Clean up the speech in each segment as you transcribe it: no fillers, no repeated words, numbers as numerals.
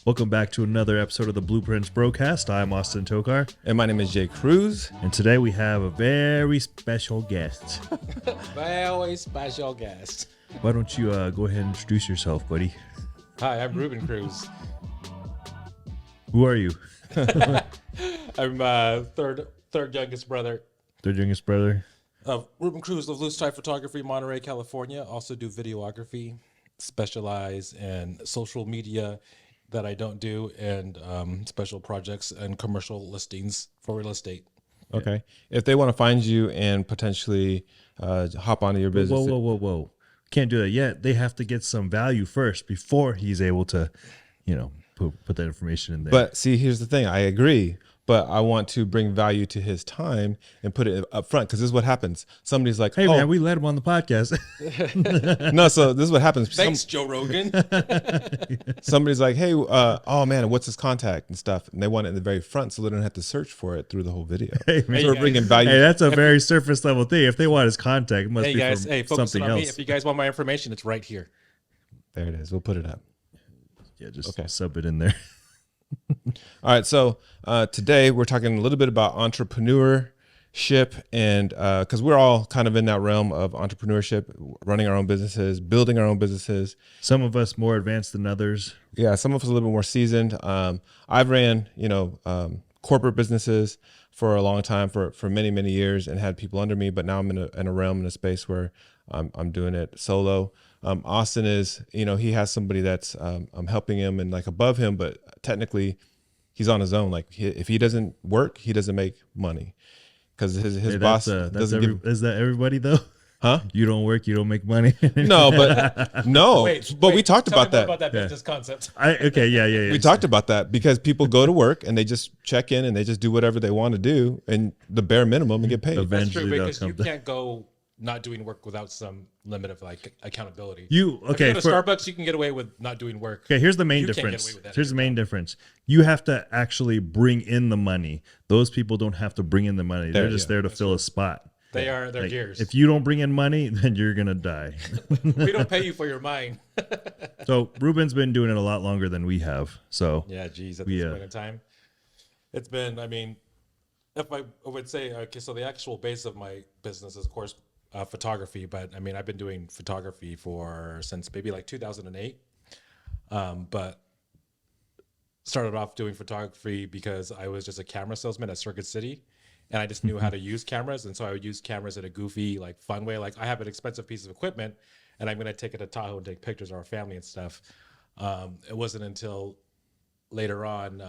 Welcome back to another episode of the Blueprints Brocast. I'm Austin Tokar. And my name is Jay Cruz. And today we have a very special guest. Very special guest. Why don't you go ahead and introduce yourself, buddy? Hi, I'm Rueben Cruz. Who are you? I'm third youngest brother Third youngest brother. of Rueben Cruz of Loose Type Photography, Monterey, California. Also do videography, specialize in social media that I don't do, and special projects and commercial listings for real estate. Okay. If they want to find you and potentially hop onto your business. Whoa. Can't do that yet. They have to get some value first before he's able to, put that information in there. But see, here's the thing. I agree. But I want to bring value to his time and put it up front, because this is what happens. Somebody's like, hey, man, we let him on the podcast. No, so this is what happens. Thanks, Joe Rogan. Somebody's like, hey, oh, man, what's his contact and stuff? And they want it in the very front so they don't have to search for it through the whole video. Hey, man. So we're bringing value. Hey, that's a very surface level thing. If they want his contact, it must Hey be guys, from hey, focus something on else. me. If you guys want my information, it's right here. There it is. We'll put it up. Yeah, just Okay. sub it in there. All right, so today we're talking a little bit about entrepreneurship, and because we're all kind of in that realm of entrepreneurship, running our own businesses, building our own businesses. Some of us more advanced than others. Yeah, some of us a little bit more seasoned. I've ran, corporate businesses for a long time, for many years, and had people under me. But now I'm in a realm, in a space where I'm doing it solo. Austin is, he has somebody that's I'm helping him and like above him, but technically he's on his own. Like if he doesn't work, he doesn't make money, because his boss doesn't give. Is that everybody though? Huh? You don't work, you don't make money. No, but we talked Tell about me more that. about that business concept. Yeah. We talked about that, because people go to work and they just check in and they just do whatever they want to do, and the bare minimum, and get paid. Eventually That's true, they'll because you come can't go not doing work without some limit of like accountability. Okay, If you go to Starbucks, you can get away with not doing work. okay, here's the main You can't get difference. away with that Here's at the your main job. difference. You have to actually bring in the money. Those people don't have to bring in the money. They're just there to fill a spot. They're Like, gears. if you don't bring in money, then you're gonna die. We don't pay you for your mind. So Ruben's been doing it a lot longer than we have. So Yeah, geez, at this point in time, it's been. I mean, if I would say, okay, so the actual base of my business is, of course, photography. But I mean, I've been doing photography since maybe like 2008. But started off doing photography because I was just a camera salesman at Circuit City, and I just knew how to use cameras. And so I would use cameras in a goofy, like fun way. Like I have an expensive piece of equipment, and I'm gonna take it to Tahoe and take pictures of our family and stuff. It wasn't until later on,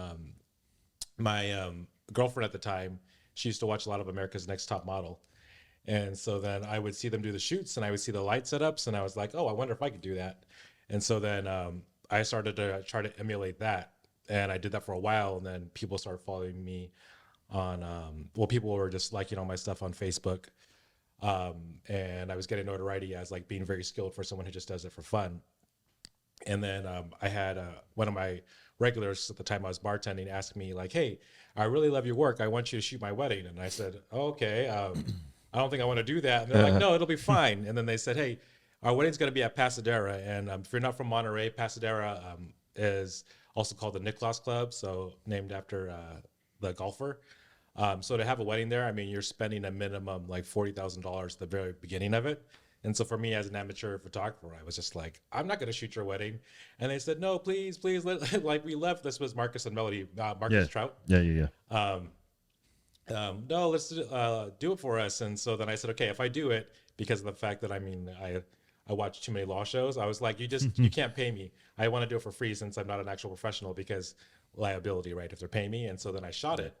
my girlfriend at the time, she used to watch a lot of America's Next Top Model. And so then I would see them do the shoots, and I would see the light setups, and I was like, oh, I wonder if I could do that. And so then I started to try to emulate that. And I did that for a while, and then people started following me on, people were just liking all my stuff on Facebook. And I was getting notoriety as like being very skilled for someone who just does it for fun. And then I had one of my regulars at the time I was bartending ask me like, hey, I really love your work. I want you to shoot my wedding. And I said, oh, okay. I don't think I want to do that. And they're like, no, it'll be fine. And then they said, hey, our wedding's going to be at Pasadena. And if you're not from Monterey, Pasadena is also called the Nicklaus Club. So named after the golfer. So to have a wedding there, I mean, you're spending a minimum like $40,000 at the very beginning of it. And so for me as an amateur photographer, I was just like, I'm not going to shoot your wedding. And they said, no, please. Like we left. This was Marcus and Melody, Marcus Trout. Yeah. No, let's do it for us. And so then I said, okay, if I do it, because of the fact that, I mean, I watch too many law shows, I was like, you can't pay me. I want to do it for free since I'm not an actual professional, because liability, right, if they're paying me. And so then I shot it.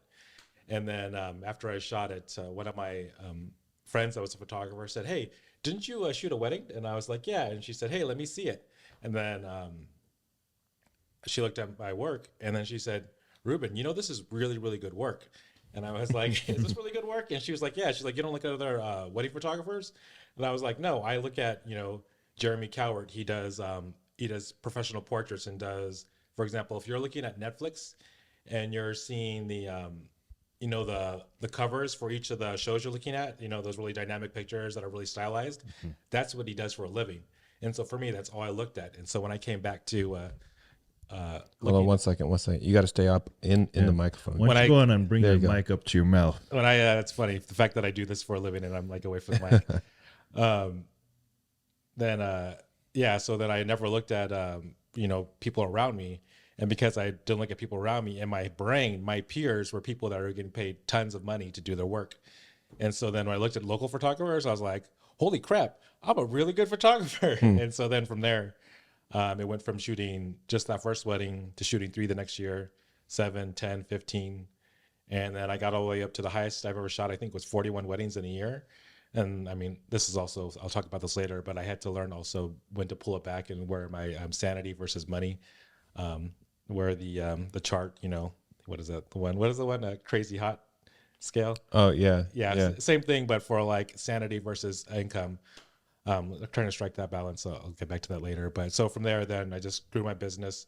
And then after I shot it, one of my friends that was a photographer said, hey, didn't you shoot a wedding? And I was like, yeah. And she said, hey, let me see it. And then she looked at my work, and then she said, Ruben, this is really, really good work. And I was like, is this really good work? And she was like, yeah. She's like, you don't look at other wedding photographers? And I was like, no, I look at, Jeremy Cowart. He does professional portraits and does, for example, if you're looking at Netflix and you're seeing the covers for each of the shows you're looking at, those really dynamic pictures that are really stylized, that's what he does for a living. And so for me, that's all I looked at. And so when I came back to Hold on 1 second. 1 second. You got to stay up in the microphone. Why don't you go on and bring the mic up to your mouth? When it's funny the fact that I do this for a living and I'm like away from the mic. So then I never looked at people around me, and because I didn't look at people around me, in my brain, my peers were people that are getting paid tons of money to do their work. And so then when I looked at local photographers, I was like, holy crap, I'm a really good photographer. And so then from there, it went from shooting just that first wedding to shooting 3 the next year, 7, 10, 15. And then I got all the way up to the highest I've ever shot, I think was 41 weddings in a year. And I mean, this is also, I'll talk about this later, but I had to learn also when to pull it back and where my sanity versus money, where the chart, what is that? What is the one? Crazy hot scale. Oh yeah. Yeah. Same thing, but for like sanity versus income. I'm trying to strike that balance. So I'll get back to that later. But so from there, then I just grew my business,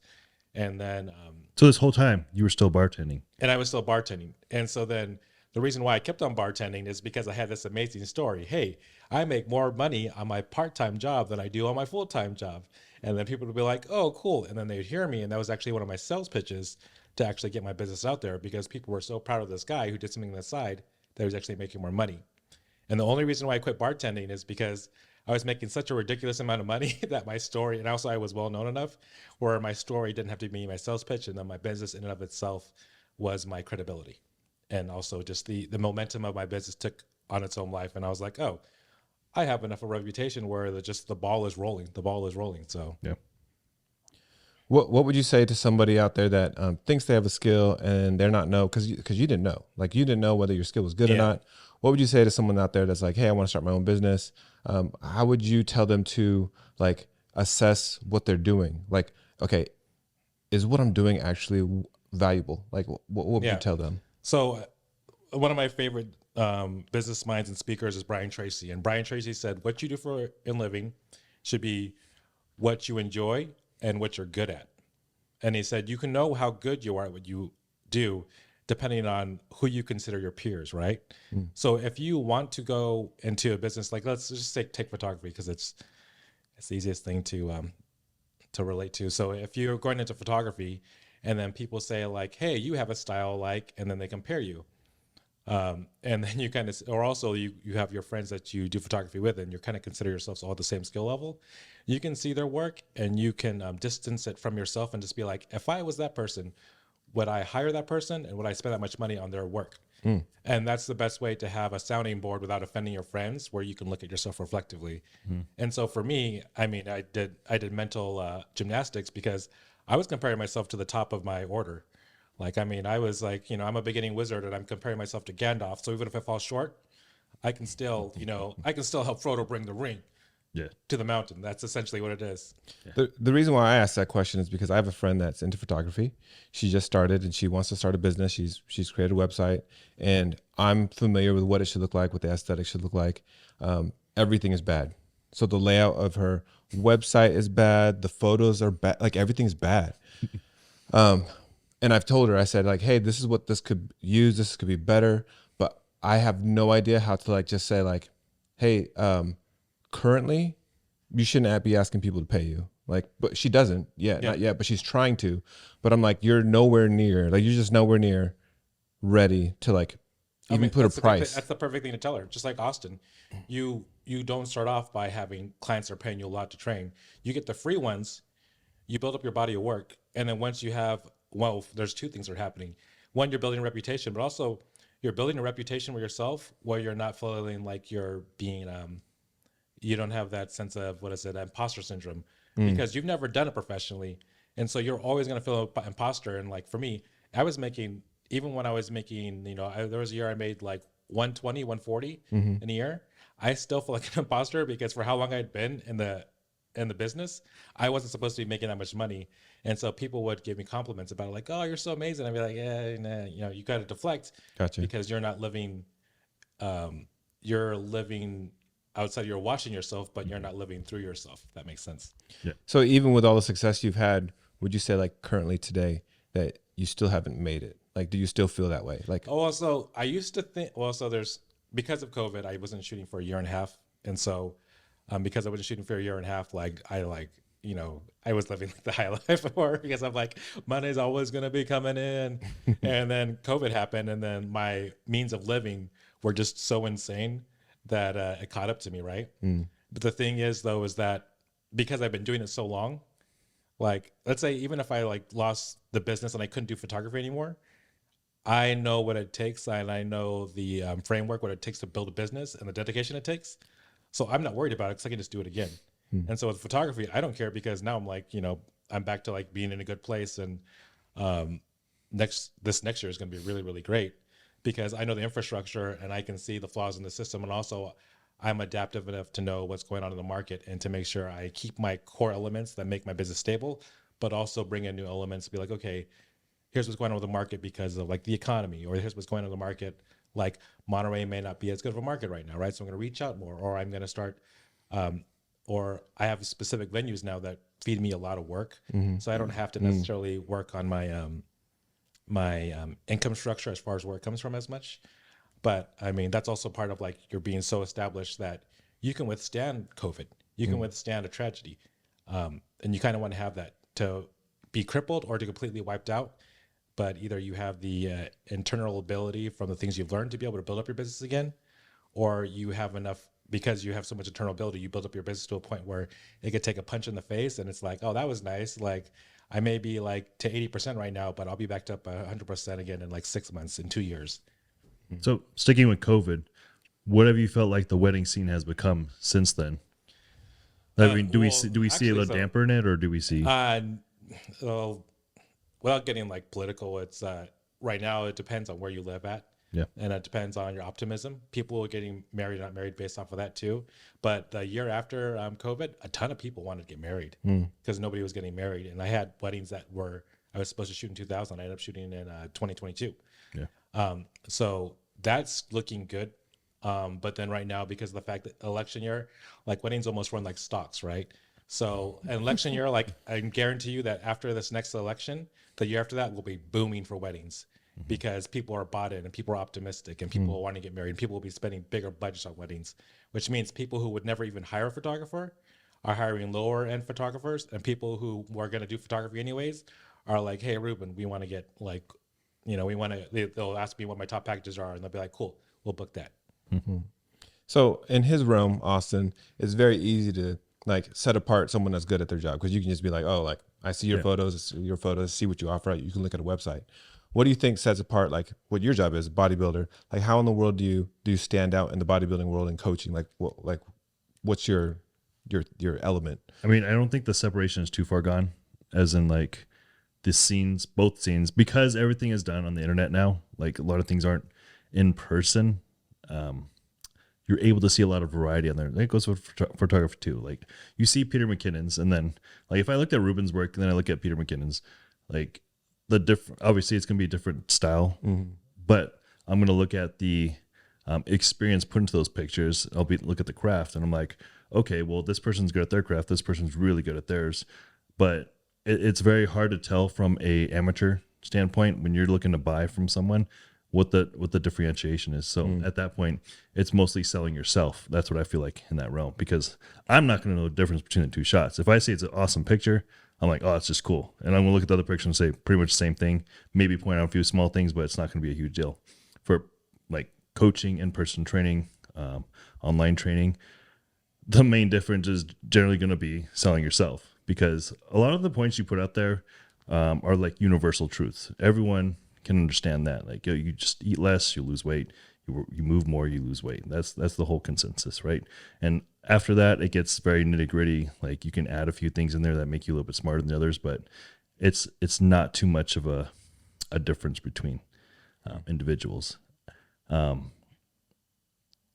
and then so this whole time you were still bartending, and I was still bartending. And so then the reason why I kept on bartending is because I had this amazing story. Hey, I make more money on my part-time job than I do on my full-time job. And then people would be like, oh, cool. And then they'd hear me. And that was actually one of my sales pitches to actually get my business out there, because people were so proud of this guy who did something on the side that was actually making more money. And the only reason why I quit bartending is because I was making such a ridiculous amount of money that my story, and also I was well known enough where my story didn't have to be my sales pitch, and then my business in and of itself was my credibility. And also just the momentum of my business took on its own life. And I was like, oh, I have enough of a reputation where the ball is rolling. The ball is rolling. So yeah. What would you say to somebody out there that thinks they have a skill and they're not because you didn't know, like you didn't know whether your skill was good or not. What would you say to someone out there that's like, hey, I want to start my own business? How would you tell them to like assess what they're doing? Like, okay, is what I'm doing actually valuable? Like what would you tell them? So one of my favorite business minds and speakers is Brian Tracy. And Brian Tracy said, what you do for a living should be what you enjoy and what you're good at. And he said, you can know how good you are at what you do depending on who you consider your peers, right? So if you want to go into a business, like let's just take photography, because it's the easiest thing to relate to. So if you're going into photography and then people say like, hey, you have a style like, and then they compare you. And then you kind of, or also you have your friends that you do photography with, and you kind of consider yourselves all the same skill level. You can see their work and you can distance it from yourself and just be like, if I was that person, would I hire that person, and would I spend that much money on their work? And that's the best way to have a sounding board without offending your friends, where you can look at yourself reflectively. And so for me, I mean, I did mental gymnastics, because I was comparing myself to the top of my order. Like, I mean, I was like, I'm a beginning wizard and I'm comparing myself to Gandalf. So even if I fall short, I can still, I can still help Frodo bring the ring to the mountain. That's essentially what it is. The reason why I asked that question is because I have a friend that's into photography. She just started and she wants to start a business. She's created a website, and I'm familiar with what it should look like, what the aesthetic should look like. Everything is bad. So the layout of her website is bad. The photos are bad. Like, everything's bad. And I've told her, I said like, hey, this is what this could use. This could be better. But I have no idea how to like just say like, hey, currently you shouldn't be asking people to pay you. Like, but she doesn't yet, not yet, but she's trying to. But I'm like, you're nowhere near, like, you're just nowhere near ready to like even put a price. That's the perfect thing to tell her. Just like Austin, you don't start off by having clients that are paying you a lot to train. You get the free ones, you build up your body of work. And then once you have, well, there's two things that are happening. One, you're building a reputation, but also you're building a reputation with yourself where you're not feeling like you're being, you don't have that sense of, imposter syndrome, because you've never done it professionally. And so you're always going to feel an imposter. And like for me, I was making, even when I was making, there was a year I made like 120, 140 in a year. I still feel like an imposter, because for how long I'd been in the business, I wasn't supposed to be making that much money. And so people would give me compliments about it, like, oh, you're so amazing. I'd be like, yeah, nah, you got to deflect. Gotcha. Because you're not living, you're living outside, you're watching yourself, but you're not living through yourself. If that makes sense. Yeah. So even with all the success you've had, would you say like currently today that you still haven't made it? Like, do you still feel that way? Like, so I used to think, because of COVID, I wasn't shooting for a year and a half. And so, because I wasn't shooting for a year and a half, like I was living the high life before because I'm like, money's always going to be coming in. And then COVID happened. And then my means of living were just so insane that it caught up to me. Right. But the thing is, though, is that because I've been doing it so long, like, let's say even if I like lost the business and I couldn't do photography anymore, I know what it takes, and I know the framework, what it takes to build a business and the dedication it takes. So I'm not worried about it because I can just do it again. And so with photography, I don't care because now I'm like, I'm back to like being in a good place. And this next year is going to be really, really great because I know the infrastructure and I can see the flaws in the system. And also I'm adaptive enough to know what's going on in the market and to make sure I keep my core elements that make my business stable, but also bring in new elements to be like, okay, here's what's going on with the market because of like the economy, or here's what's going on in the market. Like Monterey may not be as good of a market right now, right? So I'm going to reach out more, or I'm going to start, or I have specific venues now that feed me a lot of work. So I don't have to necessarily work on my, my income structure as far as where it comes from as much. But I mean, that's also part of like, you're being so established that you can withstand COVID, you can withstand a tragedy. And you kind of want to have that to be crippled or to completely wiped out. But either you have the internal ability from the things you've learned to be able to build up your business again, or you have enough, because you have so much internal ability, you build up your business to a point where it could take a punch in the face and it's like, oh, that was nice. Like I may be like to 80% right now, but I'll be backed up 100% again in like 6 months, in 2 years. So sticking with COVID, what have you felt like the wedding scene has become since then? I mean, do we see a little damper in it, or do we see? Well, without getting like political, it's right now it depends on where you live at. Yeah. And it depends on your optimism. People are getting married, not married based off of that too. But the year after COVID, a ton of people wanted to get married because nobody was getting married. And I had weddings that I was supposed to shoot in 2000. I ended up shooting in 2022. Yeah. So that's looking good. But then right now, because of the fact that election year, like weddings almost run like stocks, right? So an election year, like I can guarantee you that after this next election, the year after that will be booming for weddings because people are bought in and people are optimistic and people want to get married and people will be spending bigger budgets on weddings, which means people who would never even hire a photographer are hiring lower end photographers, and people who are going to do photography anyways are like, hey, Ruben, we want to get like, they'll ask me what my top packages are and they'll be like, cool, we'll book that. So in his realm, Austin, it's very easy to like set apart someone that's good at their job, because you can just be like, oh, like I see your photos, see what you offer. You can look at a website. What do you think sets apart like what your job is, bodybuilder? Like how in the world do you stand out in the bodybuilding world and coaching? Like what's your element? I mean, I don't think the separation is too far gone, as in like the scenes, both scenes, because everything is done on the internet now. Like a lot of things aren't in person. You're able to see a lot of variety on there. It goes with photography too. Like you see Peter McKinnon's, and then like if I looked at Ruben's work and then I look at Peter McKinnon's, like the different, obviously it's going to be a different style, but I'm going to look at the experience put into those pictures. Look at the craft, and I'm like, okay, well, this person's good at their craft. This person's really good at theirs. But it's very hard to tell from a amateur standpoint when you're looking to buy from someone what the differentiation is. So at that point, it's mostly selling yourself. That's what I feel like in that realm, because I'm not going to know the difference between the two shots. If I say it's an awesome picture, I'm like, oh, it's just cool. And I'm going to look at the other picture and say pretty much the same thing, maybe point out a few small things, but it's not going to be a huge deal. For like coaching, in-person training, online training, the main difference is generally going to be selling yourself, because a lot of the points you put out there are like universal truths. Everyone can understand that. Like you just eat less, you lose weight. You move more, you lose weight. That's the whole consensus, right? And after that, it gets very nitty gritty. Like you can add a few things in there that make you a little bit smarter than the others, but it's not too much of a difference between individuals.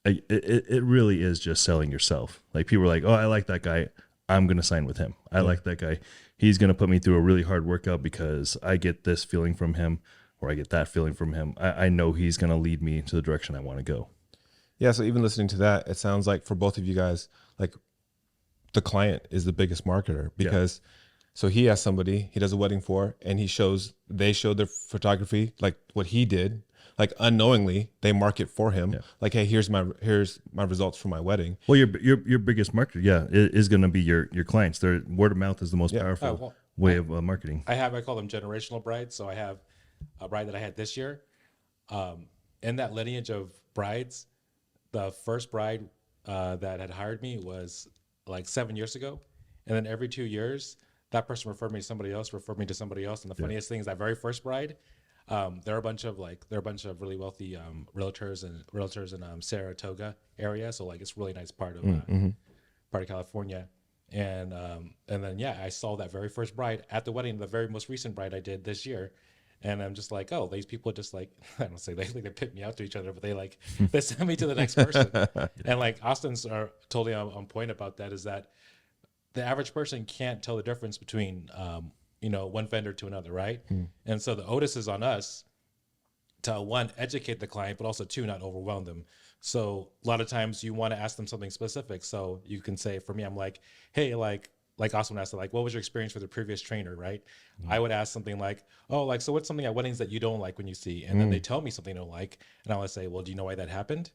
It really is just selling yourself. Like people are like, oh, I like that guy, I'm going to sign with him. I like that guy. He's going to put me through a really hard workout because I get this feeling from him, or I get that feeling from him. I know he's going to lead me to the direction I want to go. Yeah. So even listening to that, it sounds like for both of you guys, like the client is the biggest marketer, because so he has somebody he does a wedding for, and they show their photography, like what he did, like unknowingly they market for him. Yeah. Like, hey, here's my results from my wedding. Well, your biggest marketer, is going to be your clients. Their word of mouth is the most powerful way of marketing. I call them generational brides. So I have a bride that I had this year. In that lineage of brides, the first bride that had hired me was like 7 years ago. And then every 2 years, that person referred me to somebody else, referred me to somebody else. And the funniest thing is that very first bride, they're a bunch of really wealthy realtors in Saratoga area. So like it's a really nice part of California. And then I saw that very first bride at the wedding, the very most recent bride I did this year. And I'm just like, oh, these people are just like, I don't say they pit me out to each other, but they send me to the next person. And like Austin's are totally on point about that, is that the average person can't tell the difference between, one vendor to another, right? And so the onus is on us to, one, educate the client, but also two, not overwhelm them. So a lot of times you want to ask them something specific. So you can say, for me, I'm like, hey, like Austin asked, like, what was your experience with the previous trainer, right? I would ask something like, oh, like, so what's something at weddings that you don't like when you see? And then they tell me something they don't like. And I would say, well, do you know why that happened?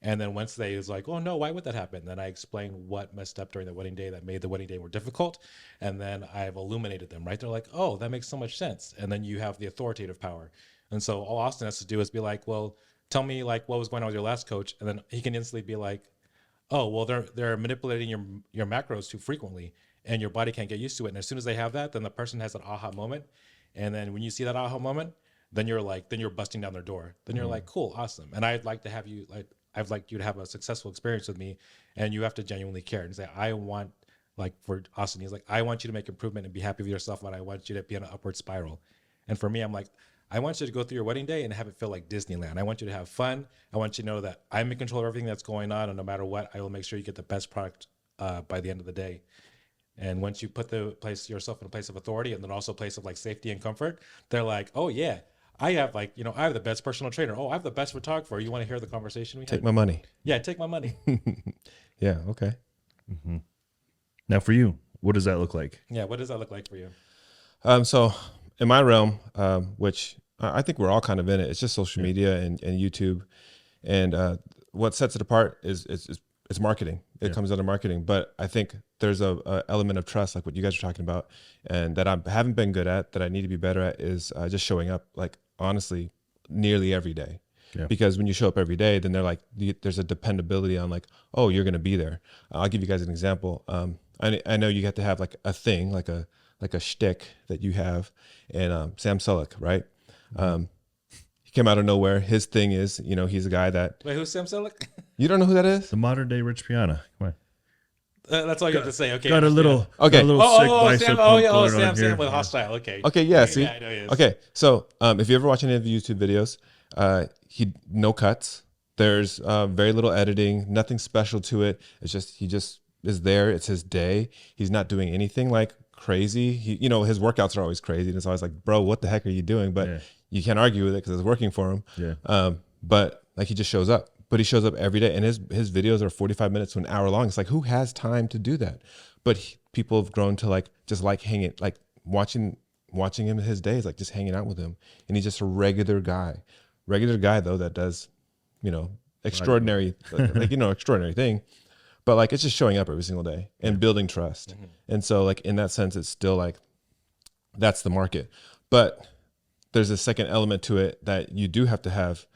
And then once they was like, oh, no, why would that happen? Then I explain what messed up during the wedding day that made the wedding day more difficult. And then I've illuminated them, right? They're like, oh, that makes so much sense. And then you have the authoritative power. And so all Austin has to do is be like, well, tell me like what was going on with your last coach. And then he can instantly be like, oh, well, they're manipulating your macros too frequently, and your body can't get used to it. And as soon as they have that, then the person has an aha moment. And then when you see that aha moment, then you're busting down their door. Then you're like, cool, awesome. And I'd like to have you, I'd like you to have a successful experience with me, and you have to genuinely care and say, I want, like for Austin, he's like, I want you to make improvement and be happy with yourself, and I want you to be on an upward spiral. And for me, I'm like, I want you to go through your wedding day and have it feel like Disneyland. I want you to have fun. I want you to know that I'm in control of everything that's going on, and no matter what, I will make sure you get the best product by the end of the day. And once you put yourself in a place of authority, and then also a place of like safety and comfort, they're like, oh yeah, I have I have the best personal trainer. Oh, I have the best photographer. You want to hear the conversation we had? Take my money. Yeah, take my money. Yeah. Okay. Now for you, what does that look like? Yeah, what does that look like for you? So in my realm, which I think we're all kind of in it, it's just social media and YouTube. And what sets it apart is it's marketing. It comes out of marketing. But I think there's a element of trust, like what you guys are talking about, and that I haven't been good at, that I need to be better at, is just showing up, like honestly, nearly every day. Yeah. Because when you show up every day, then they're like, there's a dependability on like, oh, you're going to be there. I'll give you guys an example. I know you have to have like a thing, like a shtick that you have. And Sam Sulek, right? He came out of nowhere. His thing is, he's a guy that... Wait, who's Sam Sulek? You don't know who that is? The modern day Rich Piana. Come on. That's all you have to say. Okay. Got a little sick bicep Sam with Hostile. Okay. Okay, yeah, see? Yeah, I know he is. Okay, so if you ever watch any of the YouTube videos, no cuts. There's very little editing, nothing special to it. It's just, he just is there. It's his day. He's not doing anything like crazy. His workouts are always crazy. And it's always like, bro, what the heck are you doing? But you can't argue with it because it's working for him. Yeah. But like, he just shows up. But he shows up every day, and his videos are 45 minutes to an hour long. It's like, who has time to do that? But people have grown to like just like hanging, like watching him in his days, like just hanging out with him. And he's just a regular guy though that does, extraordinary, extraordinary thing. But like, it's just showing up every single day and building trust. And so like in that sense, it's still like, that's the market. But there's a second element to it that you do have to have,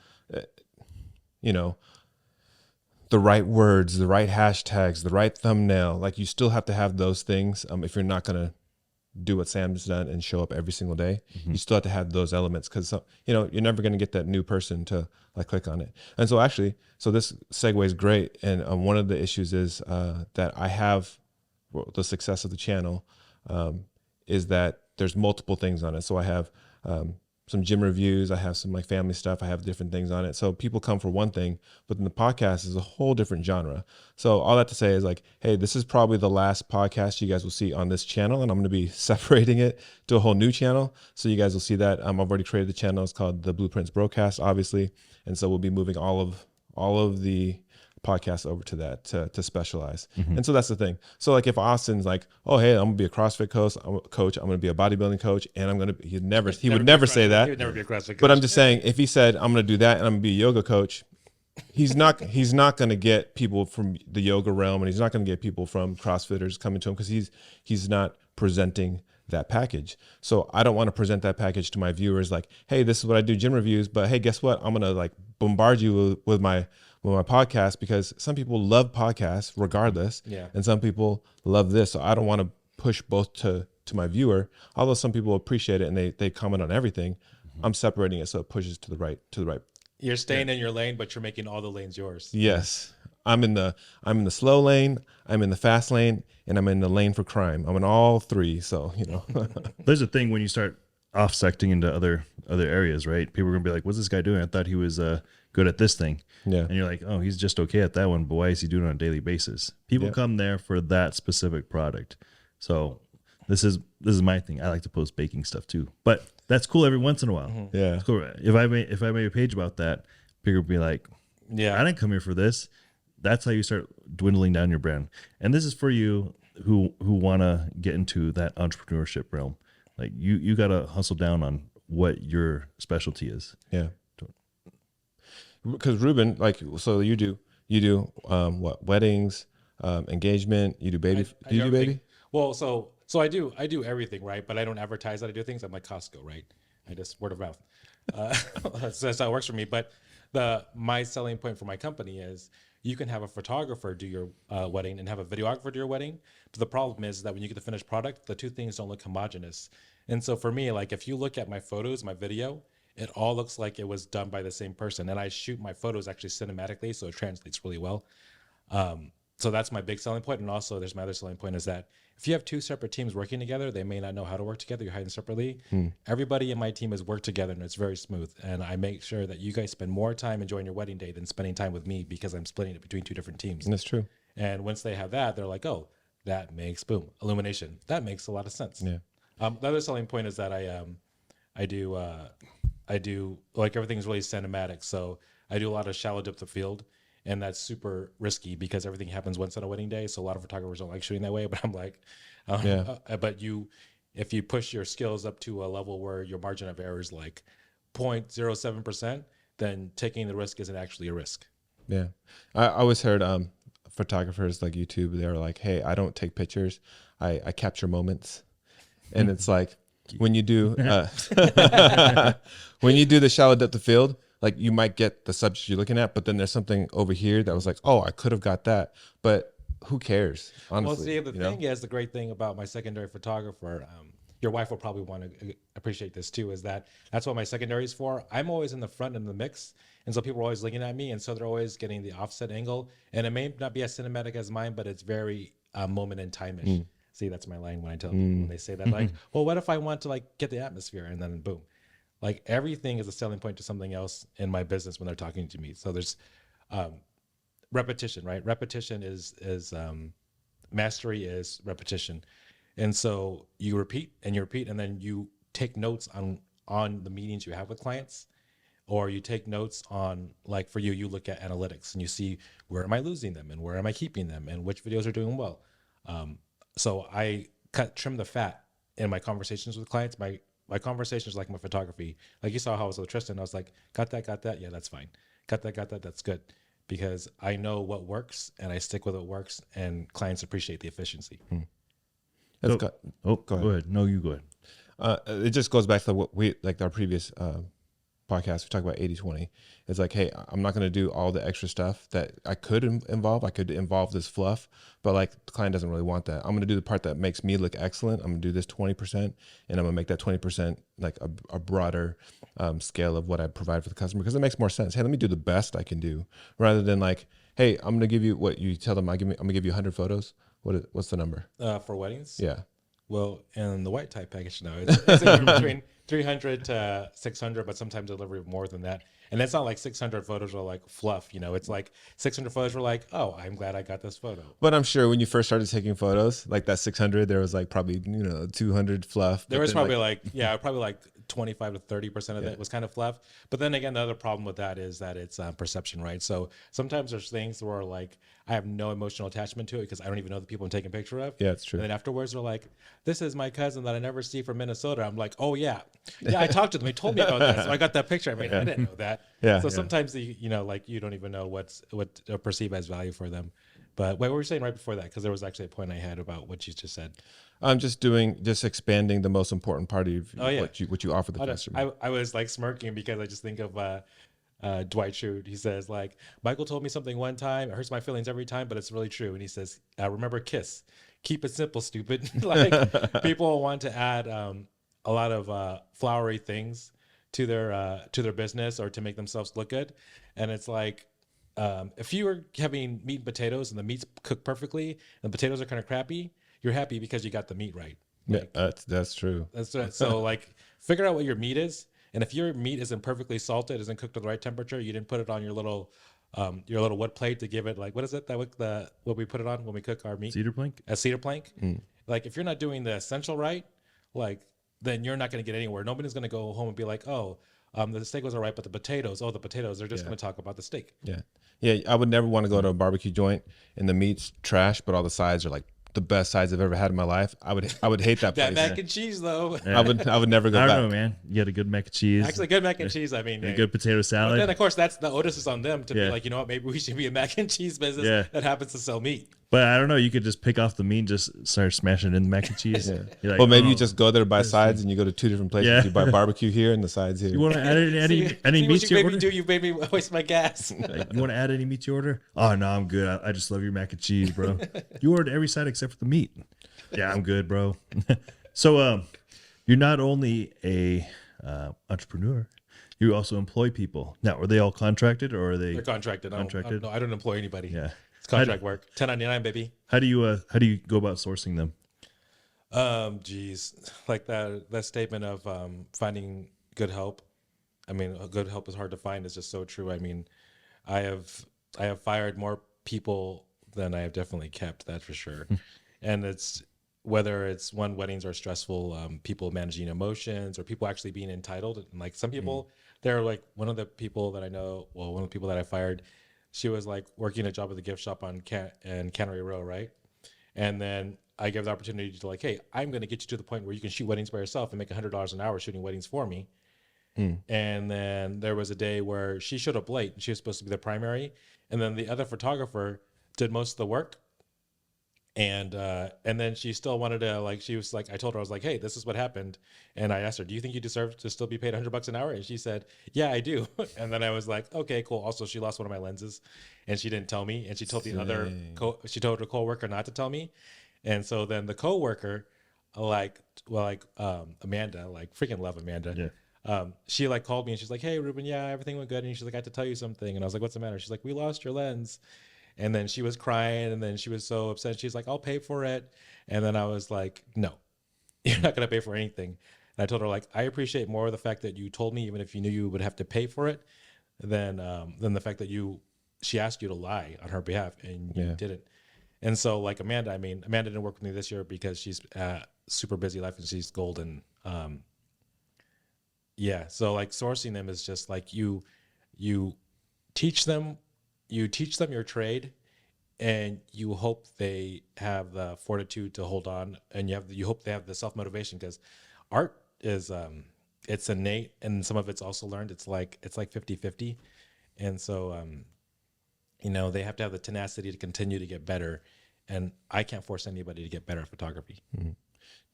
the right words, the right hashtags, the right thumbnail. Like, you still have to have those things. If you're not going to do what Sam's done and show up every single day, you still have to have those elements, because, you're never going to get that new person to like click on it. And so this segue is great. And one of the issues is that I have the success of the channel is that there's multiple things on it. So I have some gym reviews, I have some like family stuff, I have different things on it. So people come for one thing, but then the podcast is a whole different genre. So all that to say is like, hey, this is probably the last podcast you guys will see on this channel, and I'm going to be separating it to a whole new channel. So you guys will see that. I've already created the channel. It's called the Blueprints Brocast, obviously. And so we'll be moving all of the podcasts over to that to specialize. And so that's the thing. So like if Austin's like, oh, hey, I'm gonna be a CrossFit coach, I'm gonna be a bodybuilding coach, and he would never say that. He would never be a CrossFit coach. But I'm just saying, if he said I'm gonna do that and I'm gonna be a yoga coach, he's not gonna get people from the yoga realm, and he's not gonna get people from CrossFitters coming to him because he's not presenting that package. So I don't want to present that package to my viewers like, hey, this is what I do, gym reviews, but hey, guess what? I'm gonna like bombard you with my podcast, because some people love podcasts regardless, and some people love this. So I don't want to push both to my viewer, although some people appreciate it and they comment on everything. I'm separating it so it pushes to the right. You're staying in your lane, but you're making all the lanes yours. Yes. I'm in the slow lane, I'm in the fast lane, and I'm in the lane for crime. I'm in all three. So, There's a thing when you start offsecting into other areas, right? People are gonna be like, what's this guy doing? I thought he was good at this thing. Yeah. And you're like, oh, he's just okay at that one, but why is he doing it on a daily basis? People come there for that specific product. So this is my thing. I like to post baking stuff too, but that's cool every once in a while. Yeah. It's cool. If I made a page about that, people would be like, Yeah, I didn't come here for this. That's how you start dwindling down your brand. And this is for you who want to get into that entrepreneurship realm. Like you got to hustle down on what your specialty is. Yeah. Because Rueben, like, so you do what, weddings, engagement, you do baby, do you do baby? Well, so I do everything, right? But I don't advertise that I do things. I'm like Costco, right? I just word of mouth. That's how it works for me. But my selling point for my company is you can have a photographer do your wedding and have a videographer do your wedding. But the problem is that when you get the finished product, the two things don't look homogenous. And so for me, like if you look at my photos, my video, it all looks like it was done by the same person. And I shoot my photos actually cinematically, so it translates really well. So that's my big selling point. And also there's my other selling point is that if you have two separate teams working together, they may not know how to work together. You're hiring separately. Everybody in my team has worked together and it's very smooth. And I make sure that you guys spend more time enjoying your wedding day than spending time with me because I'm splitting it between two different teams. That's true. And once they have that, they're like, oh, that makes boom, illumination. That makes a lot of sense. Yeah. The other selling point is that I do like everything's really cinematic. So I do a lot of shallow depth of field, and that's super risky because everything happens once on a wedding day. So a lot of photographers don't like shooting that way, but I'm like, but if you push your skills up to a level where your margin of error is like 0.07%, then taking the risk isn't actually a risk. Yeah. I always heard photographers like YouTube, they're like, hey, I don't take pictures. I capture moments. And it's like, when you do when you do the shallow depth of field, like you might get the subject you're looking at, but then there's something over here that was like, oh, I could have got that, but who cares? Honestly, well, see, the thing is, the great thing about my secondary photographer, your wife will probably want to appreciate this too, is that that's what my secondary is for. I'm always in the front in the mix, and so people are always looking at me, and so they're always getting the offset angle, and it may not be as cinematic as mine, but it's very moment in time-ish. See, that's my line when I tell people when they say that, like, well, what if I want to like get the atmosphere, and then boom, like everything is a selling point to something else in my business when they're talking to me. So there's repetition, right? Repetition is mastery is repetition, and so you repeat, and then you take notes on the meetings you have with clients, or you take notes on, like for you look at analytics and you see where am I losing them and where am I keeping them and which videos are doing well. So I trim the fat in my conversations with clients. My conversations like my photography. Like you saw how I was with Tristan. I was like, got that. Yeah, that's fine. Got that. That's good. Because I know what works and I stick with what works, and clients appreciate the efficiency. Go ahead. No, you go ahead. It just goes back to what we, like our previous podcast, we talk about 80-20. It's like, hey, I'm not going to do all the extra stuff that I could involve. I could involve this fluff, but like the client doesn't really want that. I'm going to do the part that makes me look excellent. I'm going to do this 20%, and I'm going to make that 20% like a broader scale of what I provide for the customer, because it makes more sense. Hey, let me do the best I can do, rather than like, hey, I'm going to give you what you tell them. I'm going to give you 100 photos. What's the number? For weddings? Yeah. Well, in the white type package now, it's anywhere between 300 to 600, but sometimes delivery more than that. And it's not like 600 photos are like fluff, It's like 600 photos were like, oh, I'm glad I got this photo. But I'm sure when you first started taking photos, like that 600, there was like probably 200 fluff. There was probably like 25 to 30% of it was kind of fluff. But then again, the other problem with that is that it's perception, right? So sometimes there's things where like I have no emotional attachment to it because I don't even know the people I'm taking a picture of. Yeah, it's true. And then afterwards they're like, this is my cousin that I never see from Minnesota. I'm like, oh yeah. Yeah, I talked to them. He told me about that. So I got that picture. I mean, I didn't know that. Yeah, So yeah. sometimes you know, like you don't even know what perceive as value for them. But what were you saying right before that? Because there was actually a point I had about what you just said. I'm just expanding the most important part of what you offer the customer. I was like smirking because I just think of Dwight Schrute. He says like, Michael told me something one time. It hurts my feelings every time, but it's really true. And he says, remember KISS. Keep it simple, stupid. Like people want to add a lot of flowery things to their business or to make themselves look good. And it's like, if you are having meat and potatoes and the meat's cooked perfectly and the potatoes are kind of crappy, you're happy because you got the meat right. Like, yeah, that's true. That's right. So like figure out what your meat is. And if your meat isn't perfectly salted, isn't cooked to the right temperature, you didn't put it on your little wood plate to give it like, what is it? What we put it on when we cook our meat? Cedar plank? A cedar plank. Like if you're not doing the essential right, like then you're not going to get anywhere. Nobody's going to go home and be like, oh, the steak was all right, but the potatoes, they're just going to talk about the steak. Yeah. Yeah. I would never want to go to a barbecue joint and the meat's trash, but all the sides are like the best sides I've ever had in my life. I would hate that place. That mac and cheese though. I would never go I back. don't know, man. You get a good mac and cheese. Actually, good mac and cheese. I mean, a good potato but salad. then of course that's the onus is on them to be like, you know what, maybe we should be a mac and cheese business that happens to sell meat. But I don't know. You could just pick off the meat and just start smashing it in the mac and cheese. Like, well, maybe you just go there to buy sides and you go to two different places. Yeah. You buy barbecue here and the sides here. You want to add any meat to your order? You made me waste my gas. Like, you want to add any meat to your order? Oh, no, I'm good. I just love your mac and cheese, bro. You ordered every side except for the meat. Yeah, I'm good, bro. So you're not only a entrepreneur, you also employ people. Now, are they all contracted or are they? They're contracted. Contracted? No, I don't employ anybody. Yeah. It's contract work. 1099, baby. How do you go about sourcing them? Geez, like that statement of finding good help. I mean, good help is hard to find. It's just so true. I mean, I have fired more people than I have definitely kept. That's for sure. And it's whether it's weddings are stressful, people managing emotions, or people actually being entitled. And like some people, they're like one of the people that I know. Well, one of the people that I fired. She was like working a job at the gift shop on Cannery Row, right? And then I gave the opportunity to like, hey, I'm going to get you to the point where you can shoot weddings by yourself and make $100 an hour shooting weddings for me. And then there was a day where she showed up late and she was supposed to be the primary. And then the other photographer did most of the work. And then she still wanted to like, she was like, I told her, I was like, hey, this is what happened. And I asked her, do you think you deserve to still be paid $100 an hour? And she said, yeah, I do. And then I was like, okay, cool. Also, she lost one of my lenses and she didn't tell me. And she told the other, she told her coworker not to tell me. And so then the coworker, Amanda, like freaking love Amanda. Yeah. She like called me and she's like, hey, Ruben, yeah, everything went good. And she's like, I have to tell you something. And I was like, what's the matter? She's like, we lost your lens. And then she was crying and then she was so upset. She's like, I'll pay for it. And then I was like, no, you're not going to pay for anything. And I told her like, I appreciate more the fact that you told me, even if you knew you would have to pay for it, than the fact that she asked you to lie on her behalf and you didn't. And so like Amanda didn't work with me this year because she's super busy life and she's golden. So like sourcing them is just like you teach them your trade and you hope they have the fortitude to hold on and you hope they have the self-motivation because art is it's innate and some of it's also learned. It's like 50-50. And so they have to have the tenacity to continue to get better. And I can't force anybody to get better at photography.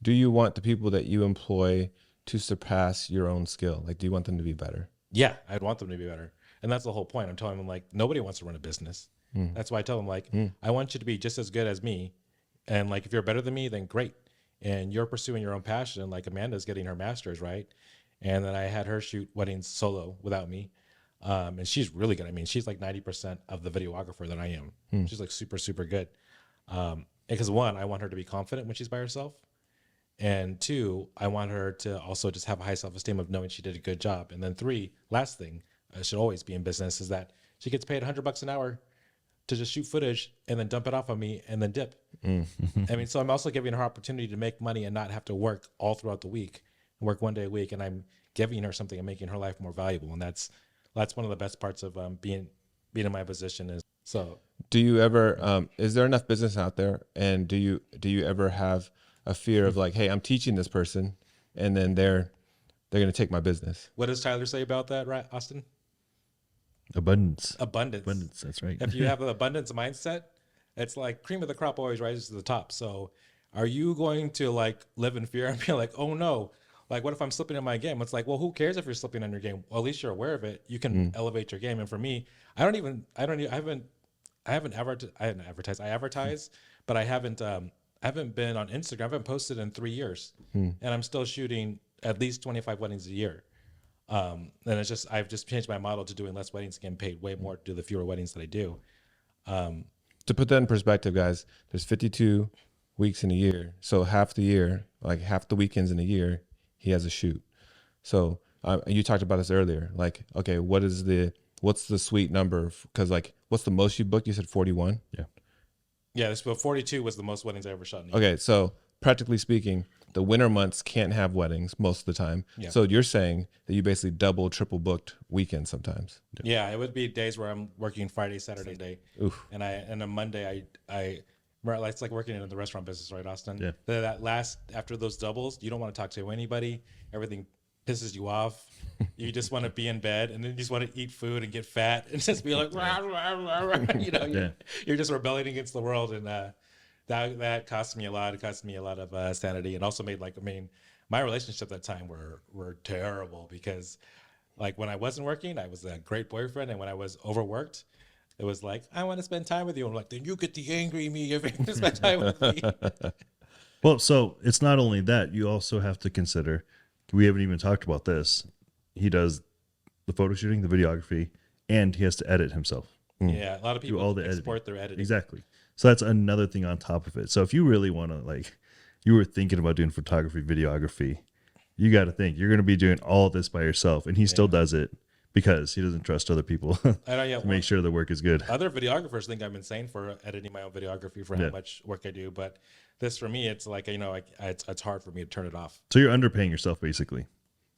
Do you want the people that you employ to surpass your own skill? Like, do you want them to be better? Yeah, I'd want them to be better. And that's the whole point. I'm telling them like, nobody wants to run a business. That's why I tell them like, I want you to be just as good as me. And like, if you're better than me, then great. And you're pursuing your own passion. Like Amanda's getting her master's, right? And then I had her shoot weddings solo without me. And she's really good. I mean, she's like 90% of the videographer that I am. She's like super, super good. Because one, I want her to be confident when she's by herself. And two, I want her to also just have a high self-esteem of knowing she did a good job. And then three, last thing, I should always be in business, is that she gets paid $100 an hour to just shoot footage and then dump it off on me and then dip. I mean, so I'm also giving her opportunity to make money and not have to work all throughout the week work 1 day a week, and I'm giving her something and making her life more valuable. And that's one of the best parts of being in my position is so. Do you ever, is there enough business out there? And do you ever have a fear of like, hey, I'm teaching this person and then they're going to take my business? What does Tyler say about that, right, Austin? Abundance. That's right. If you have an abundance mindset, it's like cream of the crop always rises to the top. So are you going to like live in fear and be like, oh no, like what if I'm slipping in my game? It's like, well, who cares if you're slipping in your game? Well, at least you're aware of it. You can elevate your game. And for me, I advertise, but I haven't been on Instagram. I haven't posted in 3 years, and I'm still shooting at least 25 weddings a year. And it's just, I've just changed my model to doing less weddings, getting paid way more to do the fewer weddings that I do. To put that in perspective, guys, there's 52 weeks in a year. So half the year, like half the weekends in a year, he has a shoot. So you talked about this earlier. Like, okay, what's the sweet number? Because like, what's the most you booked? You said 41? Yeah. Yeah, 42 was the most weddings I ever shot in a year. Okay, so practically speaking, the winter months can't have weddings most of the time. Yeah. So you're saying that you basically double, triple booked weekends sometimes. Yeah, it would be days where I'm working Friday, Saturday day. Oof. And on Monday, it's like working in the restaurant business, right, Austin? Yeah. That last, after those doubles, you don't want to talk to anybody. Everything pisses you off. You just want to be in bed, and then you just want to eat food and get fat and just be like, rah, rah, rah, rah. You're just rebelling against the world. And that cost me a lot. It cost me a lot of sanity, and also made my relationships at that time were terrible because like when I wasn't working, I was a great boyfriend. And when I was overworked, it was like, I want to spend time with you. I'm like, then you get the angry me if you want to spend time with me. Well, so it's not only that, you also have to consider, we haven't even talked about this. He does the photo shooting, the videography, and he has to edit himself. Yeah, a lot of people all the export their editing. Exactly. So that's another thing on top of it. So if you really want to, like, you were thinking about doing photography, videography, you got to think you're going to be doing all this by yourself. And he still does it because he doesn't trust other people to make sure the work is good. Other videographers think I'm insane for editing my own videography for how much work I do. But this, for me, it's like, it's hard for me to turn it off. So you're underpaying yourself, basically.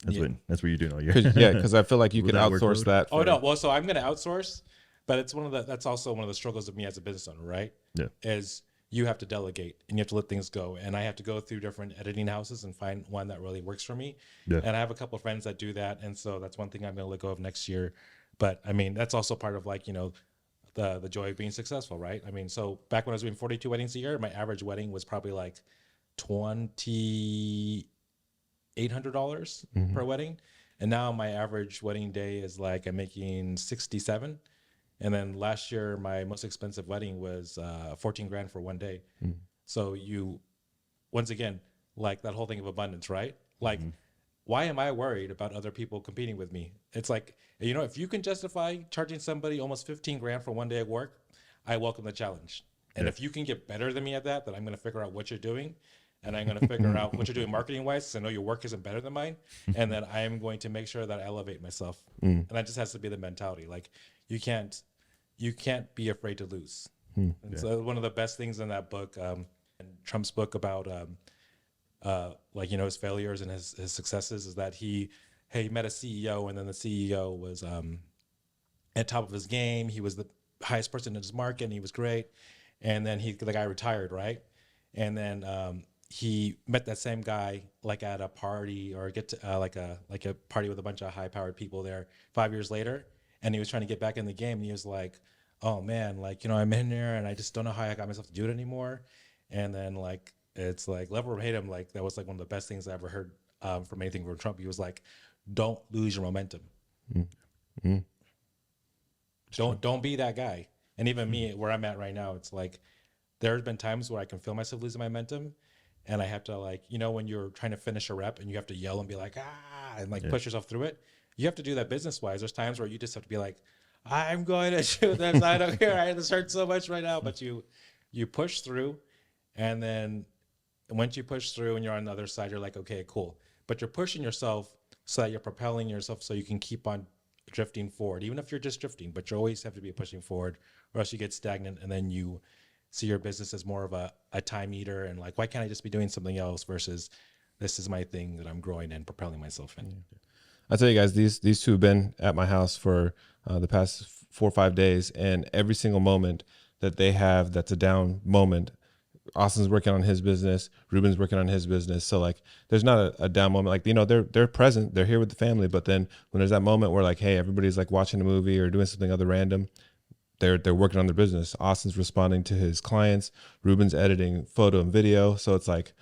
That's what you're doing all year. Because I feel like you can Without outsource workload? that. Oh no, well, so I'm going to outsource, but it's that's also one of the struggles of me as a business owner, right? Yeah. Is you have to delegate and you have to let things go, and I have to go through different editing houses and find one that really works for me. Yeah. And I have a couple of friends that do that, and so that's one thing I'm going to let go of next year. But I mean, that's also part of like the joy of being successful, right? I mean, so back when I was doing 42 weddings a year, my average wedding was probably like $2,800 per wedding. And now my average wedding day is like I'm making 67. And then last year, my most expensive wedding was 14 grand for 1 day. So once again, like that whole thing of abundance, right? Like, why am I worried about other people competing with me? It's like, if you can justify charging somebody almost 15 grand for 1 day of work, I welcome the challenge. And if you can get better than me at that, then I'm going to figure out what you're doing. And I'm going to figure out what you're doing marketing wise, because I know your work isn't better than mine. And then I am going to make sure that I elevate myself. And that just has to be the mentality. Like you can't be afraid to lose. And so one of the best things in that book, and Trump's book about his failures and his successes, is that he met a CEO, and then the CEO was at top of his game. He was the highest person in his market, and he was great. And then the guy retired, right? And then he met that same guy like at a party or like a party with a bunch of high-powered people there 5 years later, and he was trying to get back in the game, and he was like, oh man, like I'm in there and I just don't know how I got myself to do it anymore. And then like it's like love or hate him, like that was like one of the best things I ever heard from anything from Trump. He was like, don't lose your momentum. Don't be that guy. And even me, where I'm at right now, it's like there's been times where I can feel myself losing my momentum. And I have to when you're trying to finish a rep and you have to yell and be like, and like push yourself through it. You have to do that business wise. There's times where you just have to be like, I'm going to shoot this. I don't care. This hurts so much right now. But you push through. And then once you push through and you're on the other side, you're like, okay, cool. But you're pushing yourself so that you're propelling yourself so you can keep on drifting forward, even if you're just drifting, but you always have to be pushing forward or else you get stagnant. And then you see your business as more of a time eater and like, why can't I just be doing something else versus this is my thing that I'm growing and propelling myself in. I tell you guys, these two have been at my house for the past 4 or 5 days, and every single moment that they have that's a down moment, Austin's working on his business, Ruben's working on his business. So like, there's not a down moment. Like, you know, they're present, they're here with the family, but then when there's that moment where like, hey, everybody's like watching a movie or doing something other random, they're working on their business. Austin's responding to his clients, Ruben's editing photo and video. So it's like,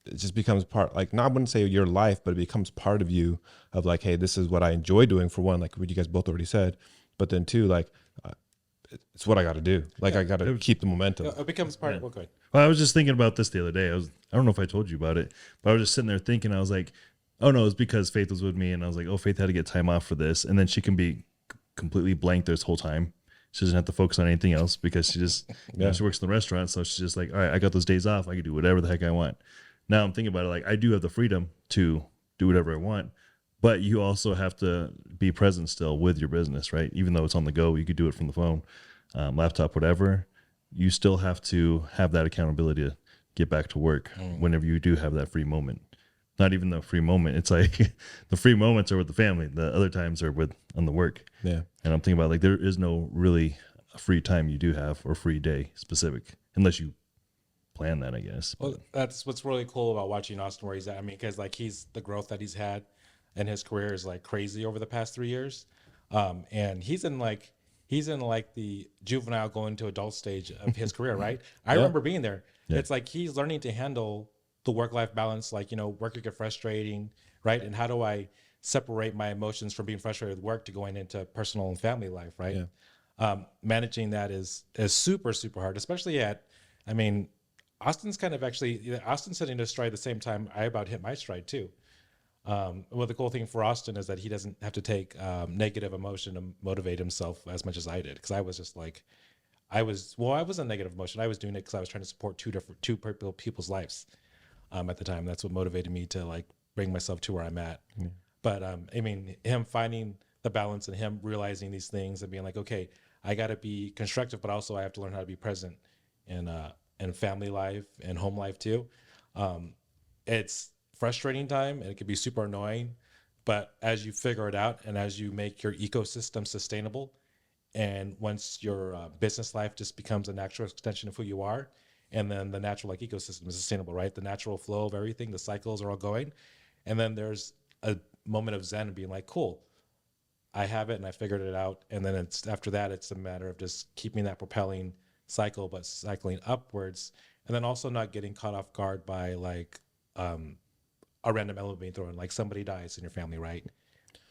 it just becomes part, like, I wouldn't say your life, but it becomes part of you of like, hey, this is what I enjoy doing, for one, like what you guys both already said, but then two, like, it's what I got to do. Like, I got to keep the momentum. It becomes part of, well, go ahead. Well, I was just thinking about this the other day. I don't know if I told you about it, but I was just sitting there thinking, I was like, oh no, it's because Faith was with me. And I was like, oh, Faith had to get time off for this. And then she can be completely blank this whole time. She doesn't have to focus on anything else because she just, you know, she works in the restaurant. So she's just like, all right, I got those days off. I can do whatever the heck I want. Now I'm thinking about it. Like, I do have the freedom to do whatever I want, but you also have to be present still with your business, right? Even though it's on the go, you could do it from the phone, laptop, whatever. You still have to have that accountability to get back to work whenever you do have that free moment. Not even the free moment. It's like the free moments are with the family. The other times are on the work. Yeah. And I'm thinking about, like, there is no really free time you do have or free day specific unless you plan that, I guess. Well, that's what's really cool about watching Austin where he's at. I mean, because like the growth that he's had in his career is like crazy over the past 3 years. And he's in like the juvenile going to adult stage of his career, right? I remember being there. Yeah. It's like he's learning to handle the work-life balance. Like, you know, work could get frustrating, right? And how do I separate my emotions from being frustrated with work to going into personal and family life, right? Yeah. Managing that is super, super hard, especially Austin's kind of Austin's hitting his stride at the same time I about hit my stride too. Well, the cool thing for Austin is that he doesn't have to take negative emotion to motivate himself as much as I did. Because I was just like, I was a negative emotion. I was doing it because I was trying to support two people's lives at the time. That's what motivated me to like bring myself to where I'm at. Mm. But I mean, him finding the balance and him realizing these things and being like, okay, I got to be constructive, but also I have to learn how to be present and family life and home life too. It's frustrating time and it can be super annoying, but as you figure it out and as you make your ecosystem sustainable, and once your business life just becomes a natural extension of who you are, and then the natural like ecosystem is sustainable, right? The natural flow of everything, the cycles are all going, and then there's a moment of zen and being like, cool, I have it and I figured it out, and then after that it's a matter of just keeping that propelling cycle, but cycling upwards, and then also not getting caught off guard by like a random element being thrown, like somebody dies in your family, right?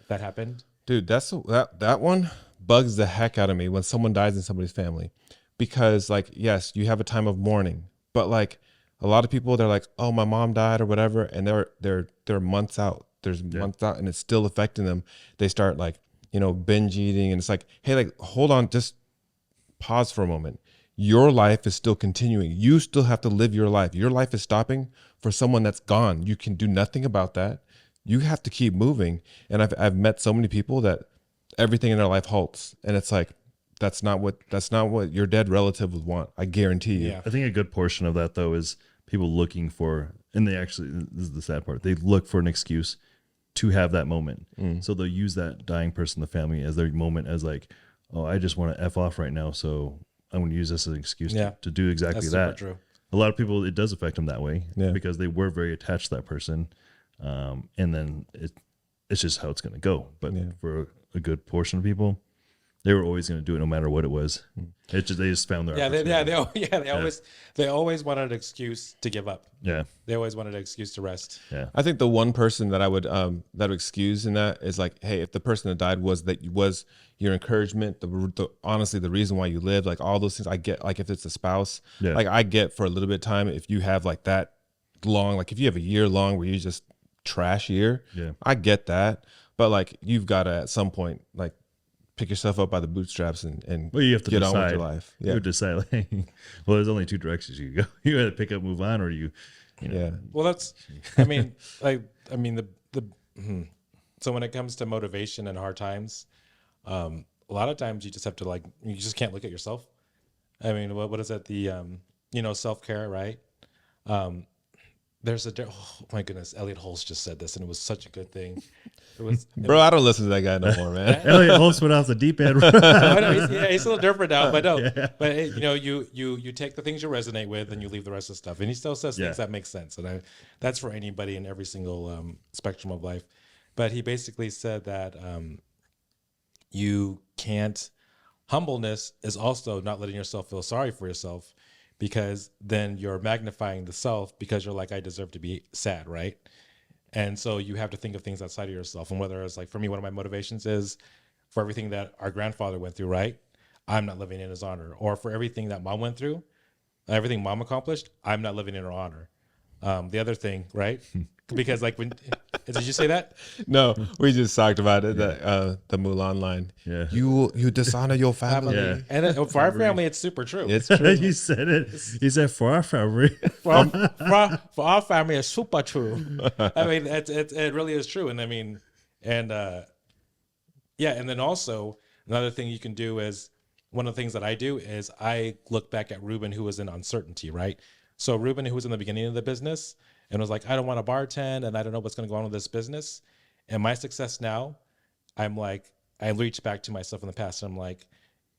That happened, dude. That one bugs the heck out of me when someone dies in somebody's family, because like, yes, you have a time of mourning, but like a lot of people, they're like, oh, my mom died or whatever, and they're months out. There's months out, and it's still affecting them. They start like, you know, binge eating, and it's like, hey, like, hold on, just pause for a moment. Your life is still continuing. You still have to live your life. Your life is stopping for someone that's gone. You can do nothing about that. You have to keep moving. And I've met so many people that everything in their life halts, and it's like, that's not what your dead relative would want. I guarantee you. Yeah. I think a good portion of that though is people looking for, and this is the sad part, they look for an excuse to have that moment. So they'll use that dying person in the family as their moment, as like, oh, I just want to F off right now, so I'm going to use this as an excuse to do exactly that's that. Super true. A lot of people, it does affect them that way because they were very attached to that person. And then it's just how it's going to go. But for a good portion of people, they were always going to do it no matter what it was. They just found their they always wanted an excuse to give up. Yeah. They always wanted an excuse to rest. Yeah. I think the one person that I would that excuse in that is like, hey, if the person that died was your encouragement, the honestly the reason why you live, like all those things, I get. Like if it's a spouse, like I get for a little bit of time. If you have like that long, like if you have a year long where you just trash year, I get that. But like you've got to at some point like pick yourself up by the bootstraps and well, you have to get decide, on with your life. You decide, like, well, there's only two directions you can go. You got to pick up, move on, or you know. Well, that's, so when it comes to motivation and hard times, a lot of times you just have to you just can't look at yourself. I mean, what is that? The, self-care, right? oh my goodness, Elliot Holst just said this, and it was such a good thing. Bro, I don't listen to that guy no more, man. Elliot Holst went off the deep end. I know, he's a little different now, but no. Yeah. But you know, you take the things you resonate with, and you leave the rest of the stuff. And he still says things that make sense, and that's for anybody in every single spectrum of life. But he basically said that you can't. Humbleness is also not letting yourself feel sorry for yourself, because then you're magnifying the self, because you're like, I deserve to be sad, right? And so you have to think of things outside of yourself. And whether it's like, for me, one of my motivations is for everything that our grandfather went through, right? I'm not living in his honor. Or for everything that mom went through, everything mom accomplished, I'm not living in her honor. The other thing, right? Because like did you say that? No, we just talked about it. The Mulan line. Yeah. You dishonor your family. Yeah. And then, for our family, it's super true. It's true. He said it. He said, for our family. For our family, it's super true. I mean, it really is true. And I mean, and and then also another thing you can do is, one of the things that I do is I look back at Rueben, who was in uncertainty, right? So Rueben, who was in the beginning of the business and was like, I don't want to bartend and I don't know what's going to go on with this business. And my success now, I'm like, I reach back to myself in the past and I'm like,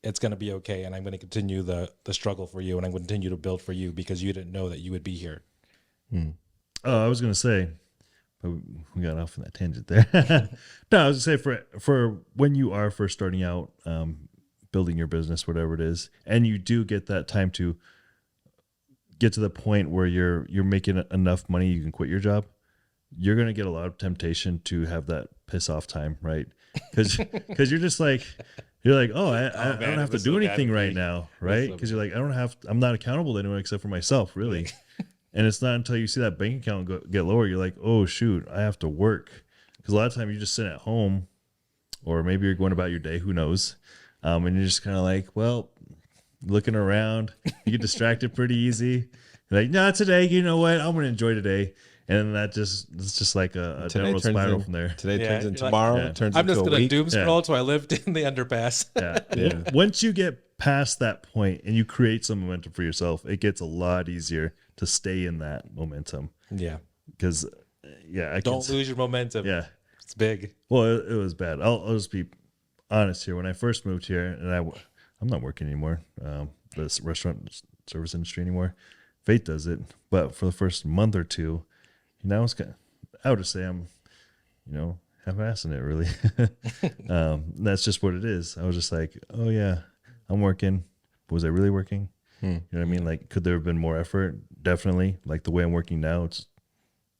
it's going to be okay. And I'm going to continue the struggle for you. And I'm going to continue to build for you, because you didn't know that you would be here. Oh, I was going to say, but we got off on that tangent there. No, I was going to say, for when you are first starting out, building your business, whatever it is, and you do get that time to get to the point where you're making enough money you can quit your job, you're going to get a lot of temptation to have that piss off time, right? Because you're just like, oh, I don't have to do anything right now, right? Because you're like, I'm not accountable to anyone except for myself, really. And it's not until you see that bank account get lower, you're like, oh shoot, I have to work. Because a lot of time you just sit at home, or maybe you're going about your day, who knows? And you're just kind of like, well, looking around, you get distracted pretty easy. You're like, no, today, you know what? I'm going to enjoy today. And it's just like a downward spiral from there. Today turns into like, tomorrow. It turns I'm into just a going to week. doom scroll till I lived in the underpass. Yeah. Once you get past that point and you create some momentum for yourself, it gets a lot easier to stay in that momentum. Yeah. Because, Don't lose your momentum. Yeah. It's big. Well, it was bad. I'll just be honest here. When I first moved here, and I'm not working anymore, this restaurant service industry anymore. Fate does it. But for the first month or two, I would just say I'm, half-assing it, really. That's just what it is. I was just like, oh yeah, I'm working. But was I really working? You know what I mean? Like, could there have been more effort? Definitely. Like the way I'm working now, it's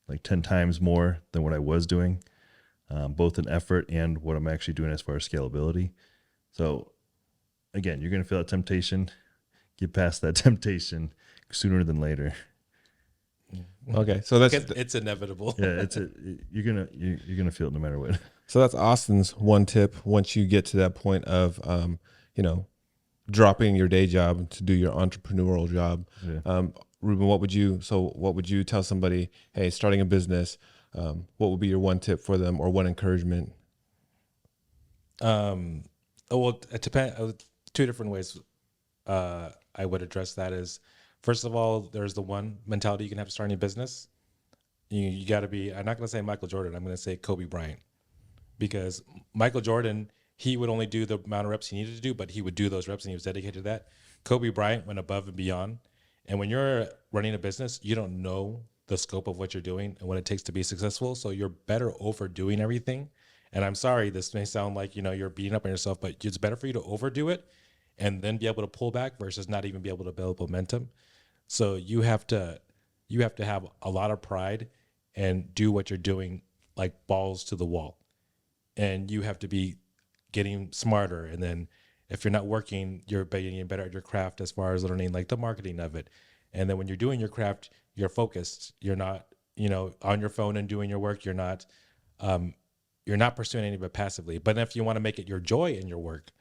like 10 times more than what I was doing, both in effort and what I'm actually doing as far as scalability. So again, you're going to feel that temptation. Get past that temptation sooner than later. Okay, so It's inevitable. Yeah, you're gonna feel it no matter what. So that's Austin's one tip. Once you get to that point of, dropping your day job to do your entrepreneurial job, Rueben, what would you tell somebody? Hey, starting a business. What would be your one tip for them, or one encouragement? Well, it depends. Two different ways I would address that is, first of all, there's the one mentality you can have to start a business. You got to be, I'm not going to say Michael Jordan, I'm going to say Kobe Bryant. Because Michael Jordan, he would only do the amount of reps he needed to do, but he would do those reps and he was dedicated to that. Kobe Bryant went above and beyond. And when you're running a business, you don't know the scope of what you're doing and what it takes to be successful. So you're better overdoing everything. And I'm sorry, this may sound like, you're beating up on yourself, but it's better for you to overdo it and then be able to pull back versus not even be able to build momentum. So you have to have a lot of pride and do what you're doing like balls to the wall. And you have to be getting smarter. And then if you're not working, you're getting better at your craft as far as learning like the marketing of it. And then when you're doing your craft, you're focused. You're not, on your phone and doing your work. You're not pursuing any of it passively. But if you want to make it your joy in your work,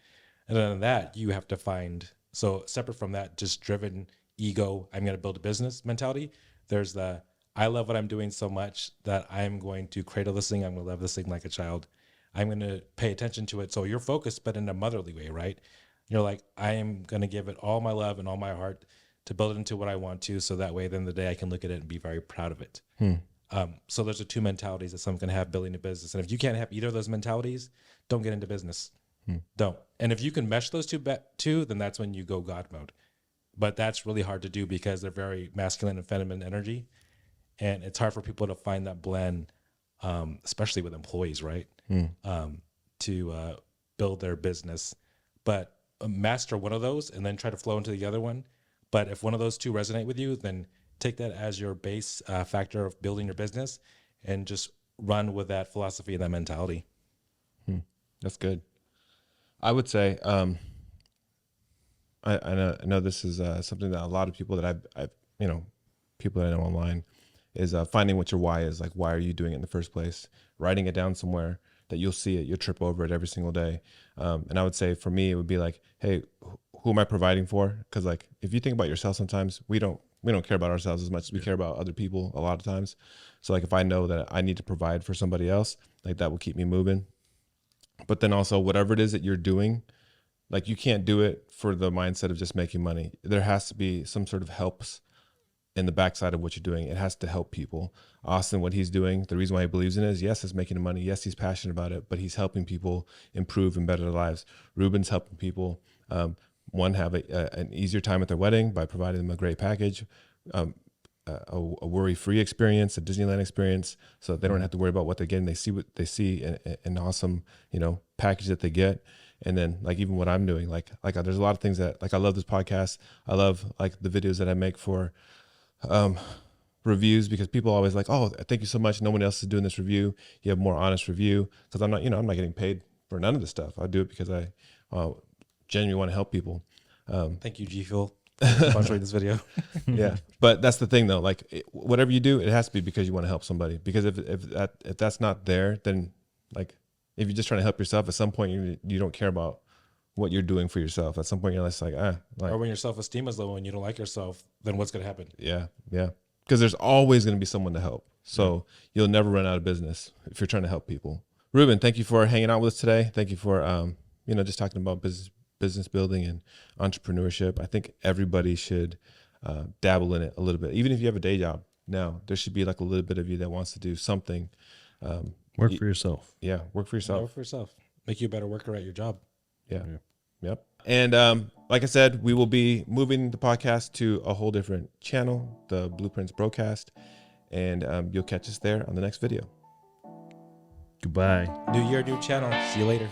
and then that you have to find, so separate from that, just driven ego, I'm going to build a business mentality. There's the, I love what I'm doing so much that I'm going to cradle this thing. I'm going to love this thing like a child. I'm going to pay attention to it. So you're focused, but in a motherly way, right? You're like, I am going to give it all my love and all my heart to build it into what I want to, so that way, at the end of the day, I can look at it and be very proud of it. So there's the two mentalities that someone can have building a business. And if you can't have either of those mentalities, don't get into business. Don't. And if you can mesh those two, then that's when you go God mode. But that's really hard to do because they're very masculine and feminine energy. And it's hard for people to find that blend, especially with employees, right? To build their business. But master one of those and then try to flow into the other one. But if one of those two resonate with you, then take that as your base factor of building your business and just run with that philosophy and that mentality. That's good. I would say, I know this is something that a lot of people that I've people that I know online is finding what your why is. Like, why are you doing it in the first place? Writing it down somewhere that you'll see it, you'll trip over it every single day. And I would say for me, it would be like, hey, who am I providing for? Because like, if you think about yourself, sometimes we don't care about ourselves as much as we care about other people a lot of times. So like, if I know that I need to provide for somebody else, like that will keep me moving. But then also whatever it is that you're doing, like you can't do it for the mindset of just making money. There has to be some sort of helps in the backside of what you're doing. It has to help people. Austin, what he's doing, the reason why he believes in it is, yes, he's making money. Yes, he's passionate about it, but he's helping people improve and better their lives. Ruben's helping people, one, have an easier time at their wedding by providing them a great package, a worry-free experience, a Disneyland experience, so that they don't have to worry about what they're getting. They see what they see, an awesome, package that they get. And then like even what I'm doing, like there's a lot of things that like I love this podcast. I love like the videos that I make for reviews, because people are always like, oh, thank you so much. No one else is doing this review. You have more honest review, because I'm not getting paid for none of this stuff. I do it because I genuinely want to help people. Thank you, G Fuel, for sponsoring this video. Yeah, but that's the thing though. Like whatever you do, it has to be because you want to help somebody. Because if that's not there, then like if you're just trying to help yourself, at some point you don't care about what you're doing for yourself. At some point you're just like, or when your self-esteem is low and you don't like yourself, then what's going to happen? Yeah. Because there's always going to be someone to help. So you'll never run out of business if you're trying to help people. Ruben, thank you for hanging out with us today. Thank you for, just talking about business building and entrepreneurship. I think everybody should dabble in it a little bit. Even if you have a day job now, there should be like a little bit of you that wants to do something. Work for yourself. Yeah, work for yourself. Work for yourself. Make you a better worker at your job. Yeah. Yep. And like I said, we will be moving the podcast to a whole different channel, the Blueprints Brocast, and you'll catch us there on the next video. Goodbye. New year, new channel. See you later.